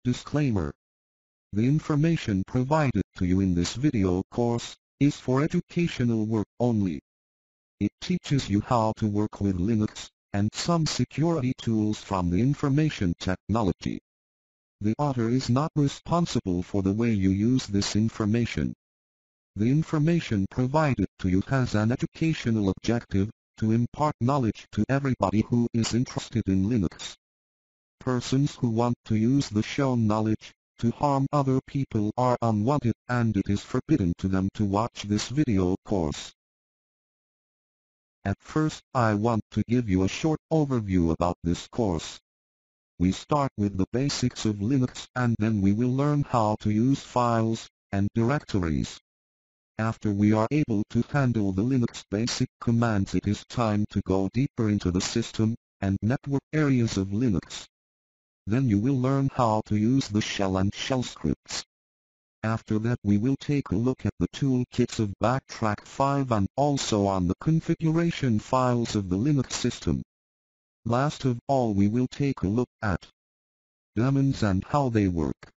Disclaimer. The information provided to you in this video course is for educational work only. It teaches you how to work with Linux and some security tools from the information technology. The author is not responsible for the way you use this information. The information provided to you has an educational objective, to impart knowledge to everybody who is interested in Linux. Persons who want to use the shown knowledge to harm other people are unwanted, and it is forbidden to them to watch this video course. At first, I want to give you a short overview about this course. We start with the basics of Linux, and then we will learn how to use files and directories. After we are able to handle the Linux basic commands, it is time to go deeper into the system and network areas of Linux. Then you will learn how to use the shell and shell scripts. After that, we will take a look at the toolkits of Backtrack 5 and also on the configuration files of the Linux system. Last of all, we will take a look at daemons and how they work.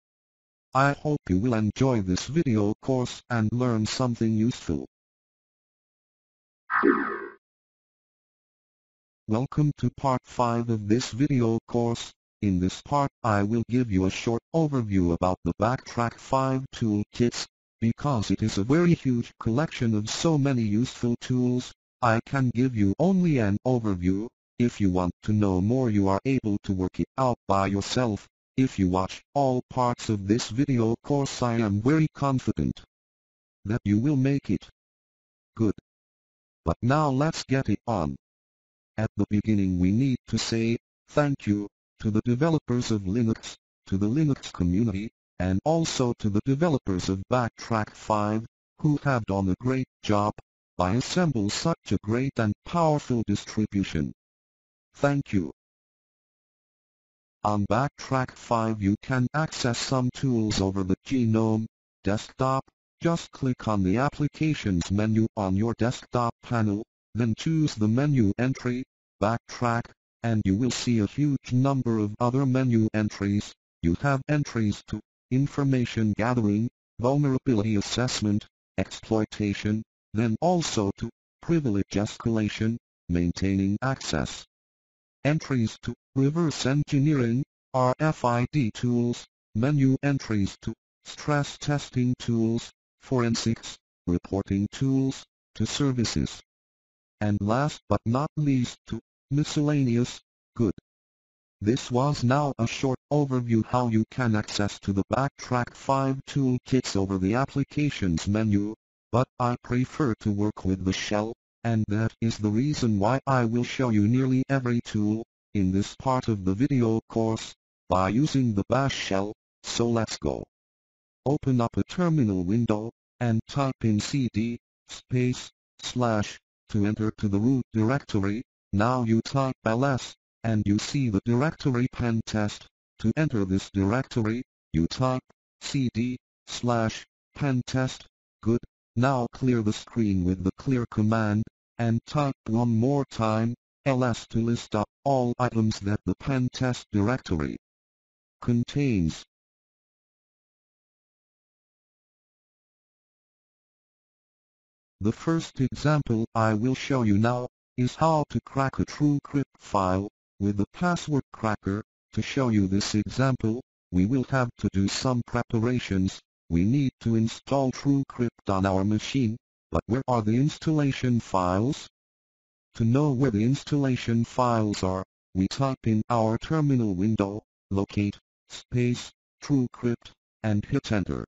I hope you will enjoy this video course and learn something useful. Welcome to part 5 of this video course. In this part, I will give you a short overview about the Backtrack 5 toolkits. Because it is a very huge collection of so many useful tools, I can give you only an overview. If you want to know more, you are able to work it out by yourself. If you watch all parts of this video course, I am very confident that you will make it good. But now let's get it on. At the beginning, we need to say thank you to the developers of Linux, to the Linux community, and also to the developers of Backtrack 5, who have done a great job by assembling such a great and powerful distribution. Thank you. On Backtrack 5 you can access some tools over the GNOME desktop. Just click on the Applications menu on your desktop panel, then choose the menu entry, Backtrack, and you will see a huge number of other menu entries. You have entries to information gathering, vulnerability assessment, exploitation, then also to privilege escalation, maintaining access. Entries to reverse engineering, RFID tools, menu entries to stress testing tools, forensics, reporting tools, to services. And last but not least, to miscellaneous. Good. This was now a short overview how you can access to the Backtrack 5 toolkits over the Applications menu, but I prefer to work with the shell, and that is the reason why I will show you nearly every tool in this part of the video course by using the bash shell. So let's go. Open up a terminal window and type in cd // to enter to the root directory. Now you type ls, and you see the directory pentest. To enter this directory, you type cd /pentest. Good. Now clear the screen with the clear command, and type one more time ls to list up all items that the pentest directory contains. The first example I will show you now is how to crack a TrueCrypt file with the password cracker. To show you this example, we will have to do some preparations. We need to install TrueCrypt on our machine, but where are the installation files? To know where the installation files are, we type in our terminal window, locate, TrueCrypt, and hit enter.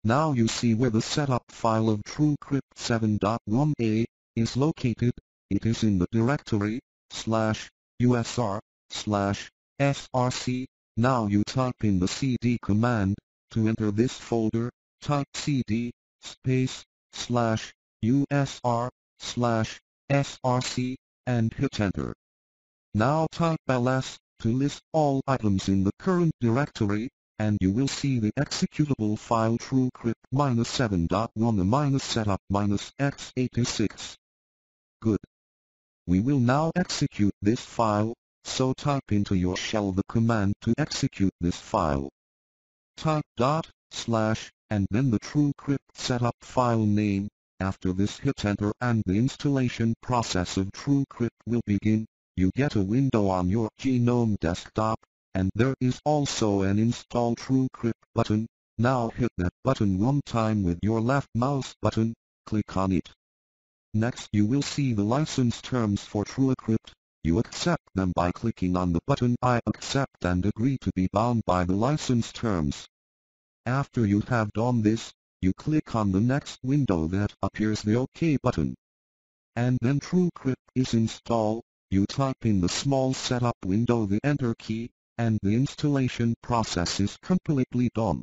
Now you see where the setup file of TrueCrypt 7.1a is located. It is in the directory /usr/src. Now you type in the cd command. To enter this folder, type cd /usr/src and hit enter. Now type ls to list all items in the current directory, and you will see the executable file TrueCrypt-7.1-setup-x86. Good. We will now execute this file. so type into your shell the command to execute this file. Type // and then the TrueCrypt setup file name. After this, hit enter and the installation process of TrueCrypt will begin. You get a window on your GNOME desktop, and there is also an Install TrueCrypt button. Now hit that button one time with your left mouse button, click on it. Next you will see the license terms for TrueCrypt. You accept them by clicking on the button I accept and agree to be bound by the license terms. After you have done this, you click on the next window that appears the OK button. And then TrueCrypt is installed. You type in the small setup window the Enter key, and the installation process is completely done.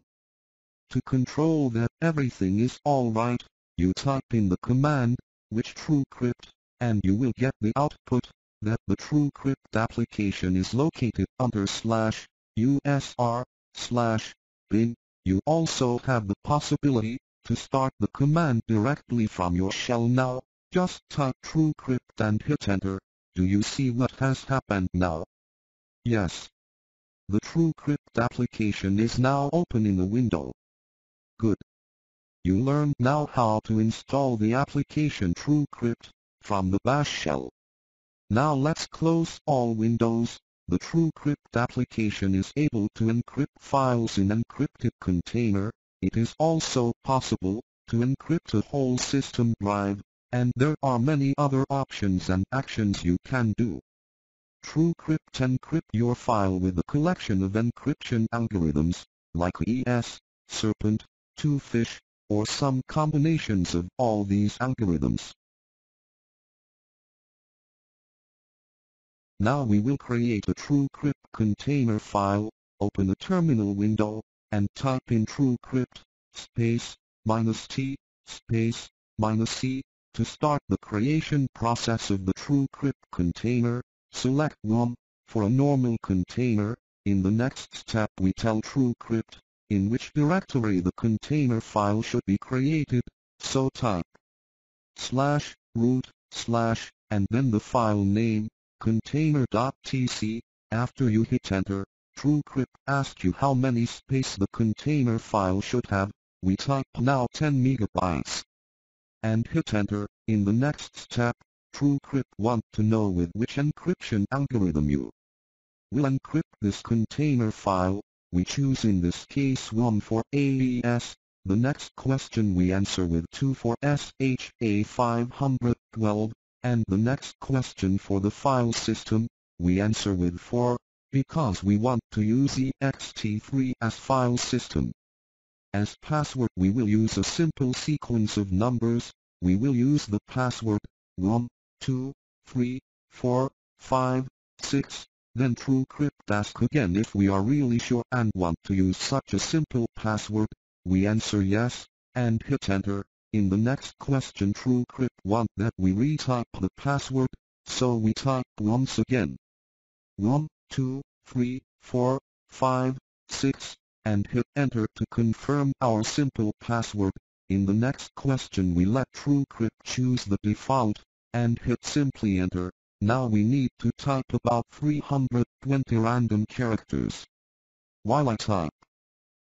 To control that everything is alright, you type in the command, which TrueCrypt, and you will get the output, that the TrueCrypt application is located under /usr/bin. You also have the possibility to start the command directly from your shell now. Just type TrueCrypt and hit enter. Do you see what has happened now? Yes. The TrueCrypt application is now open in the window. Good. You learned now how to install the application TrueCrypt from the Bash shell. Now let's close all windows. The TrueCrypt application is able to encrypt files in encrypted container. It is also possible to encrypt a whole system drive, and there are many other options and actions you can do. TrueCrypt encrypt your file with a collection of encryption algorithms, like ES, Serpent, Twofish, or some combinations of all these algorithms. Now we will create a TrueCrypt container file. Open a terminal window, and type in TrueCrypt, -t, -c. To start the creation process of the TrueCrypt container, select 1, for a normal container. In the next step we tell TrueCrypt, in which directory the container file should be created, so type /root/ and then the file name, container.tc. After you hit enter, TrueCrypt asks you how many space the container file should have. We type now 10 megabytes. And hit enter. In the next step, TrueCrypt wants to know with which encryption algorithm you will encrypt this container file. We choose in this case 1 for AES. The next question we answer with 2 for SHA-512, and the next question for the file system, we answer with 4, because we want to use ext3 as file system. As password we will use a simple sequence of numbers. We will use the password 1, 2, 3, 4, 5, 6. Then TrueCrypt asks again if we are really sure and want to use such a simple password. We answer yes, and hit enter. In the next question TrueCrypt wants that we retype the password, so we type once again 1, 2, 3, 4, 5, 6, and hit enter to confirm our simple password. In the next question we let TrueCrypt choose the default, and hit simply enter. Now we need to type about 320 random characters. While I type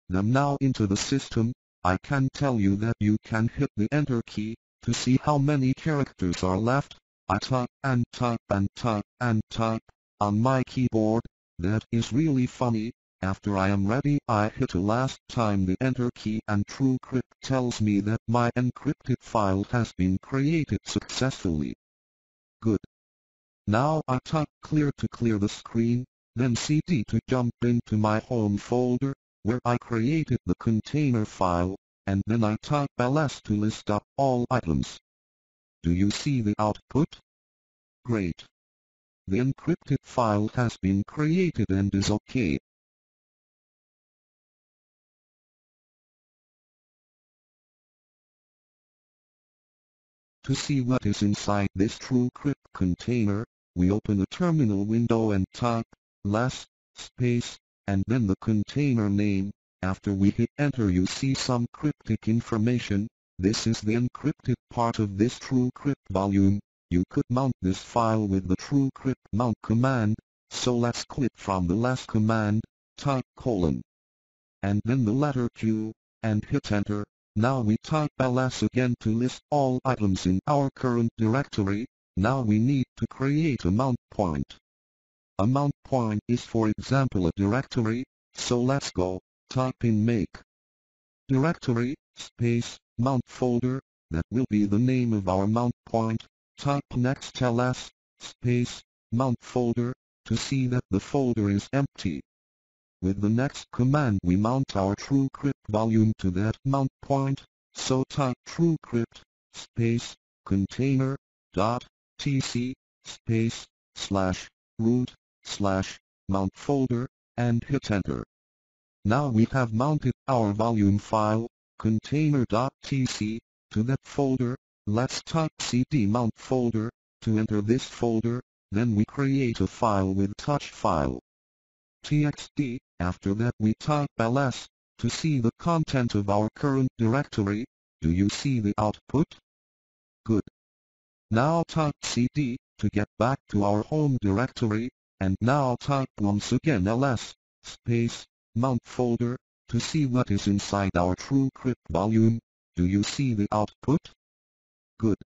them now into the system, I can tell you that you can hit the enter key to see how many characters are left. I type and type and type and type on my keyboard. That is really funny. After I am ready I hit a last time the enter key and TrueCrypt tells me that my encrypted file has been created successfully. Good. Now I type clear to clear the screen, then CD to jump into my home folder, where I created the container file, and then I type ls to list up all items. Do you see the output? Great. The encrypted file has been created and is OK. To see what is inside this TrueCrypt container, we open a terminal window and type ls, and then the container name. After we hit enter you see some cryptic information. This is the encrypted part of this TrueCrypt volume. You could mount this file with the TrueCrypt mount command. So let's quit from the last command, type colon, and then the letter Q, and hit enter. Now we type ls again to list all items in our current directory. Now we need to create a mount point. A mount point is for example a directory, so let's go, type in make directory, space, mount folder, that will be the name of our mount point, type next ls, space, mount folder, to see that the folder is empty. With the next command we mount our TrueCrypt volume to that mount point, so type TrueCrypt, space, container, dot, tc, space, /root, /mount folder, and hit enter. Now we have mounted our volume file, container.tc, to that folder. Let's type cd mount folder, to enter this folder, then we create a file with touch file txt. After that we type ls, to see the content of our current directory. Do you see the output? Good. Now type cd, to get back to our home directory, and now type once again ls, space, mount folder, to see what is inside our TrueCrypt volume. Do you see the output? Good.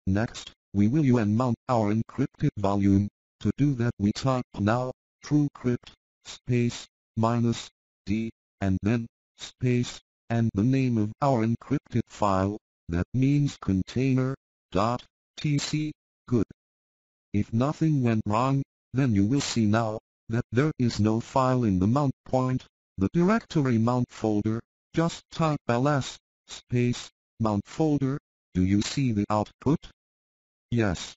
Next, we will unmount our encrypted volume. To do that we type now, TrueCrypt, space, -d, and then, space, and the name of our encrypted file, that means container.tc. Good. If nothing went wrong, then you will see now, that there is no file in the mount point, the directory mount folder. Just type ls, space, mount folder. Do you see the output? Yes.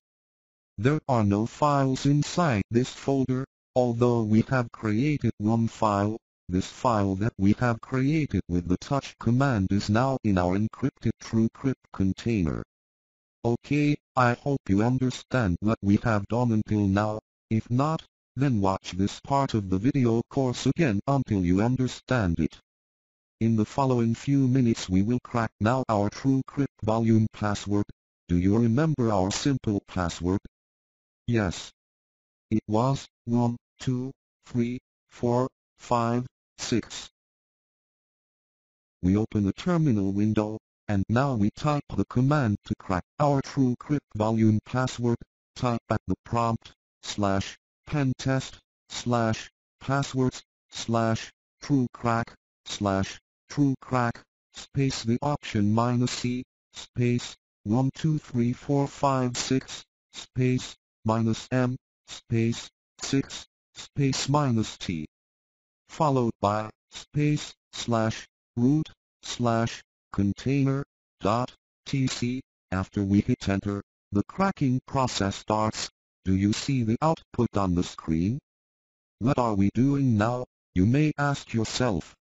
There are no files inside this folder, although we have created one file. This file that we have created with the touch command is now in our encrypted TrueCrypt container. Okay, I hope you understand what we have done until now. If not, then watch this part of the video course again until you understand it. In the following few minutes we will crack now our TrueCrypt volume password. Do you remember our simple password? Yes. It was 1, 2, 3, 4, 5, 6. We open the terminal window, and now we type the command to crack our TrueCrypt volume password. Type at the prompt, /pentest, /passwords, /truecrack, /truecrack, space the option -c, space, 1 2 3 4 5 6, space, -m, space, 6, space -t. Followed by, space, /root, /container.tc. After we hit enter, the cracking process starts. Do you see the output on the screen? What are we doing now, you may ask yourself.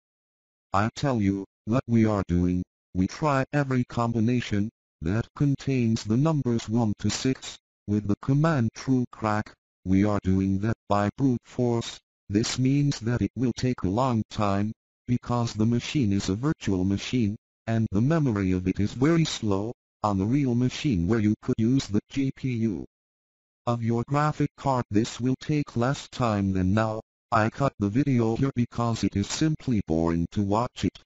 I tell you, what we are doing, we try every combination that contains the numbers 1 to 6, with the command TrueCrack. We are doing that by brute force. This means that it will take a long time, because the machine is a virtual machine, and the memory of it is very slow. On a real machine where you could use the GPU of your graphic card this will take less time than now. I cut the video here because it is simply boring to watch it.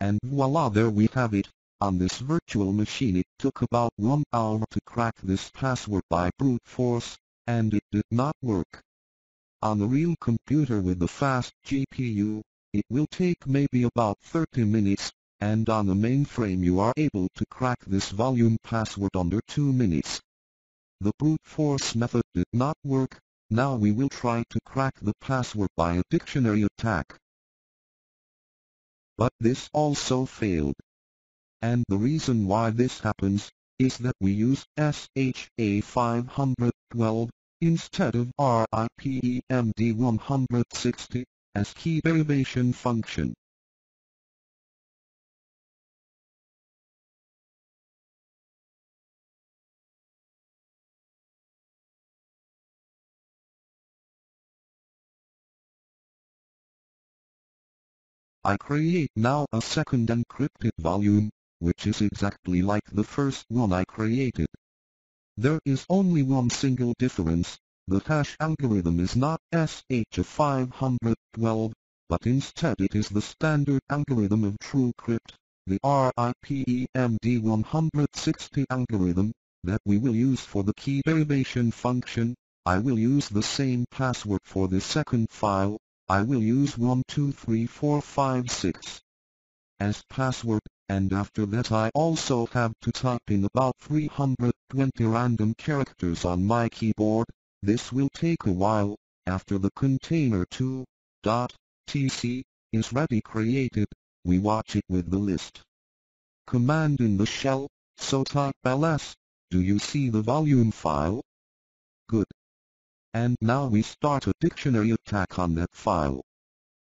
And voila, there we have it. On this virtual machine it took about 1 hour to crack this password by brute force, and it did not work. On a real computer with a fast GPU, it will take maybe about 30 minutes, and on a mainframe you are able to crack this volume password under 2 minutes. The brute force method did not work. Now we will try to crack the password by a dictionary attack. But this also failed. And the reason why this happens is that we use SHA-512 instead of RIPEMD160 as key derivation function. I create now a second encrypted volume, which is exactly like the first one I created. There is only one single difference. The hash algorithm is not SH512, but instead it is the standard algorithm of TrueCrypt, the RIPEMD160 algorithm, that we will use for the key derivation function. I will use the same password for the second file. I will use 123456 as password, and after that I also have to type in about 320 random characters on my keyboard. This will take a while. After the container2.tc is ready created, we watch it with the list command in the shell, so type ls. Do you see the volume file? Good. And now we start a dictionary attack on that file.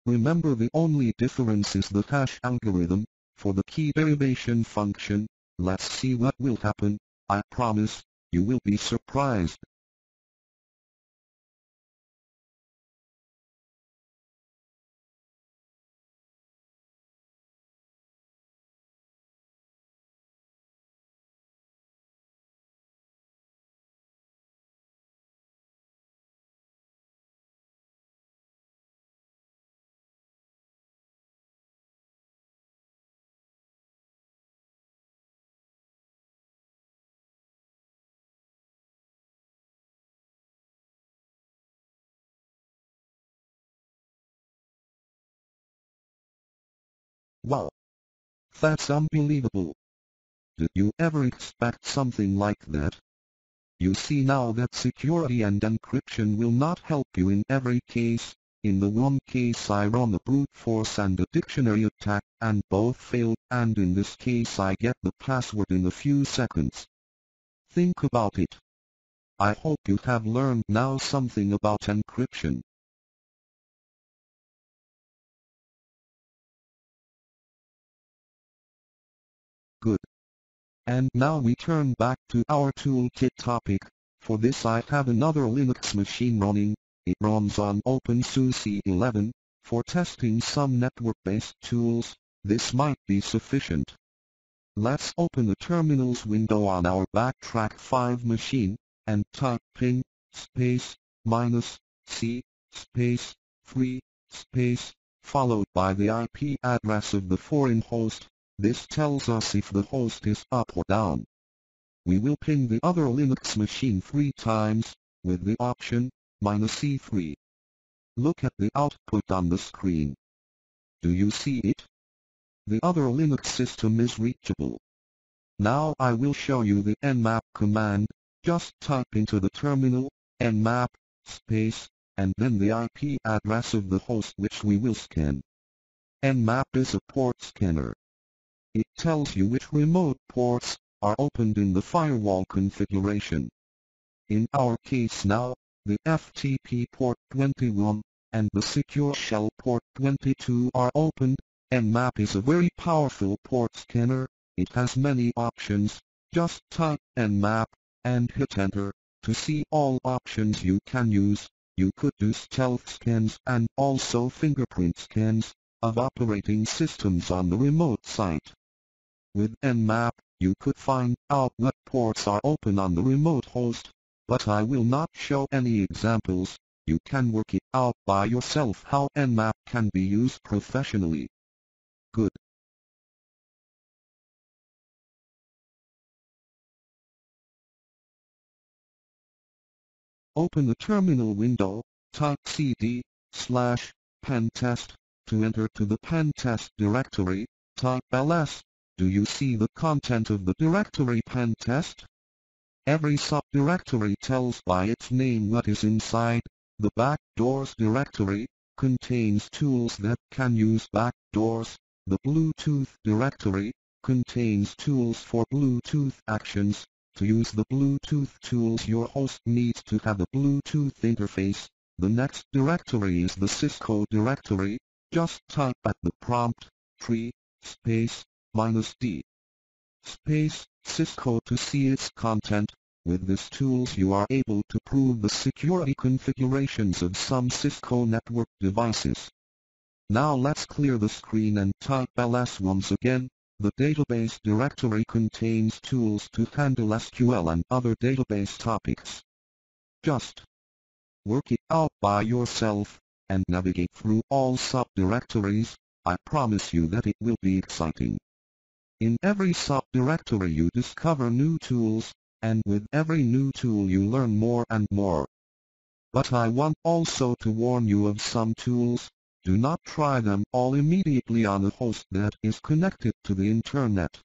Remember, the only difference is the hash algorithm. For the key derivation function, let's see what will happen. I promise, you will be surprised. Wow! That's unbelievable! Did you ever expect something like that? You see now that security and encryption will not help you in every case. In the one case I run a brute force and a dictionary attack, and both failed, and in this case I get the password in a few seconds. Think about it. I hope you have learned now something about encryption. Good. And now we turn back to our toolkit topic. For this I have another Linux machine running. It runs on OpenSUSE 11. For testing some network-based tools, this might be sufficient. Let's open the terminals window on our Backtrack 5 machine, and type ping, space, -c, space, 3, space, followed by the IP address of the foreign host. This tells us if the host is up or down. We will ping the other Linux machine 3 times, with the option, -C3. Look at the output on the screen. Do you see it? The other Linux system is reachable. Now I will show you the nmap command. Just type into the terminal, nmap, space, and then the IP address of the host which we will scan. Nmap is a port scanner. It tells you which remote ports are opened in the firewall configuration. In our case now, the FTP port 21 and the Secure Shell port 22 are opened. Nmap is a very powerful port scanner. It has many options. Just type nmap and hit enter. To see all options you can use, you could do stealth scans and also fingerprint scans of operating systems on the remote site. With nmap, you could find out what ports are open on the remote host, but I will not show any examples. You can work it out by yourself how nmap can be used professionally. Good. Open the terminal window, type cd/pentest. To enter to the pentest directory, type ls. Do you see the content of the directory pentest? Every subdirectory tells by its name what is inside. The backdoors directory contains tools that can use backdoors. The Bluetooth directory contains tools for Bluetooth actions. To use the Bluetooth tools, your host needs to have a Bluetooth interface. The next directory is the Cisco directory. Just type at the prompt, tree, space, -d, space, Cisco to see its content. With these tools you are able to prove the security configurations of some Cisco network devices. Now let's clear the screen and type ls once again. The database directory contains tools to handle SQL and other database topics. Just work it out by yourself, and navigate through all subdirectories. I promise you that it will be exciting. In every subdirectory you discover new tools, and with every new tool you learn more and more. But I want also to warn you of some tools. Do not try them all immediately on a host that is connected to the internet.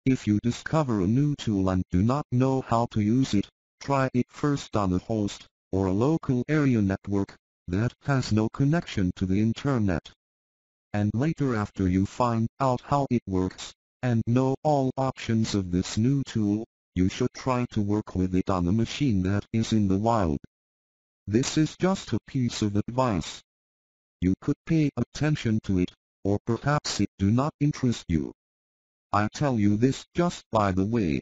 If you discover a new tool and do not know how to use it, try it first on a host, or a local area network, that has no connection to the internet. And later, after you find out how it works, and know all options of this new tool, you should try to work with it on a machine that is in the wild. This is just a piece of advice. You could pay attention to it, or perhaps it do not interest you. I tell you this just by the way.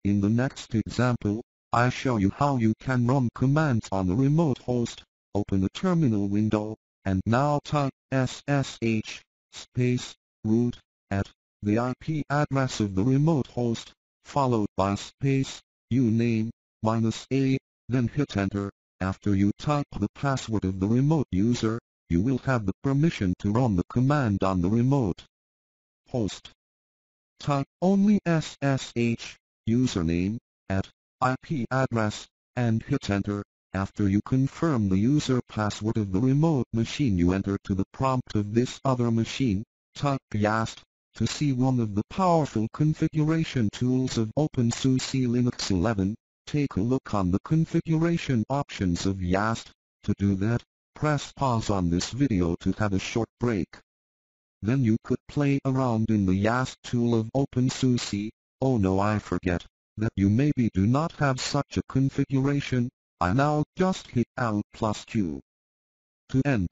In the next example, I show you how you can run commands on a remote host. Open a terminal window, and now type SSH space root at the IP address of the remote host, followed by space uname -a, then hit enter. After you type the password of the remote user, you will have the permission to run the command on the remote host. Type only SSH username at IP address, and hit enter. After you confirm the user password of the remote machine, you enter to the prompt of this other machine, type YAST, to see one of the powerful configuration tools of OpenSUSE Linux 11. Take a look on the configuration options of YAST. To do that, press pause on this video to have a short break. Then you could play around in the YAST tool of OpenSUSE. Oh no, I forget that you maybe do not have such a configuration. I now just hit Alt+Q to end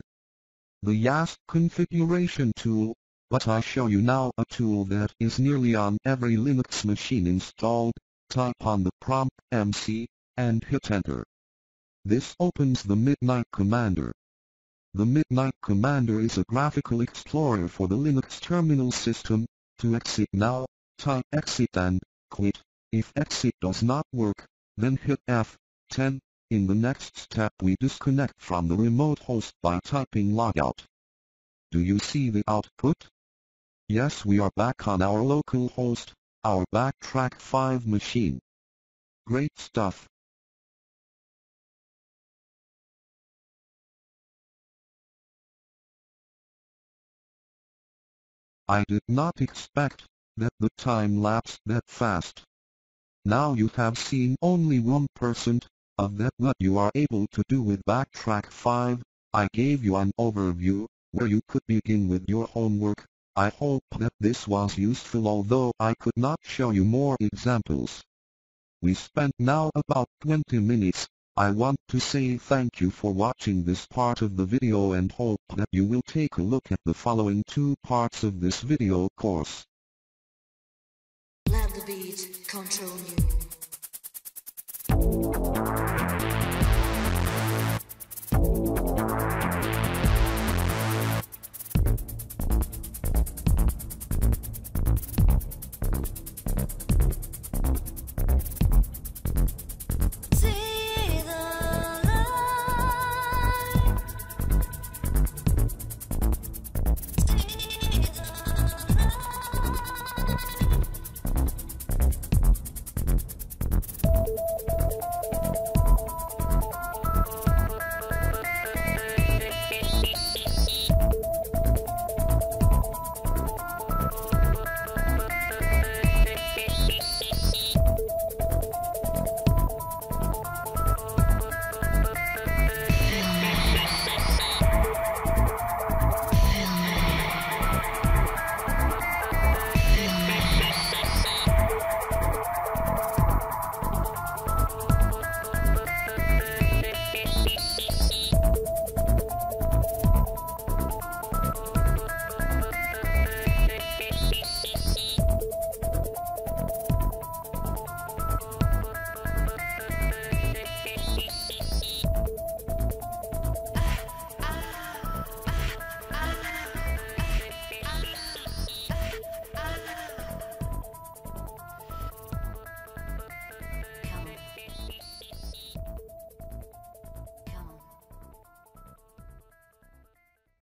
the YAST configuration tool, but I show you now a tool that is nearly on every Linux machine installed. Type on the prompt MC, and hit enter. This opens the Midnight Commander. The Midnight Commander is a graphical explorer for the Linux terminal system. To exit now, type exit and quit. If exit does not work, then hit F10. In the next step we disconnect from the remote host by typing logout. Do you see the output? Yes, we are back on our local host, our Backtrack 5 machine. Great stuff. I did not expect that the time lapsed that fast. Now you have seen only 1% of that what you are able to do with Backtrack 5. I gave you an overview where you could begin with your homework. I hope that this was useful, although I could not show you more examples. We spent now about 20 minutes. I want to say thank you for watching this part of the video and hope that you will take a look at the following 2 parts of this video course. Let the beat control you.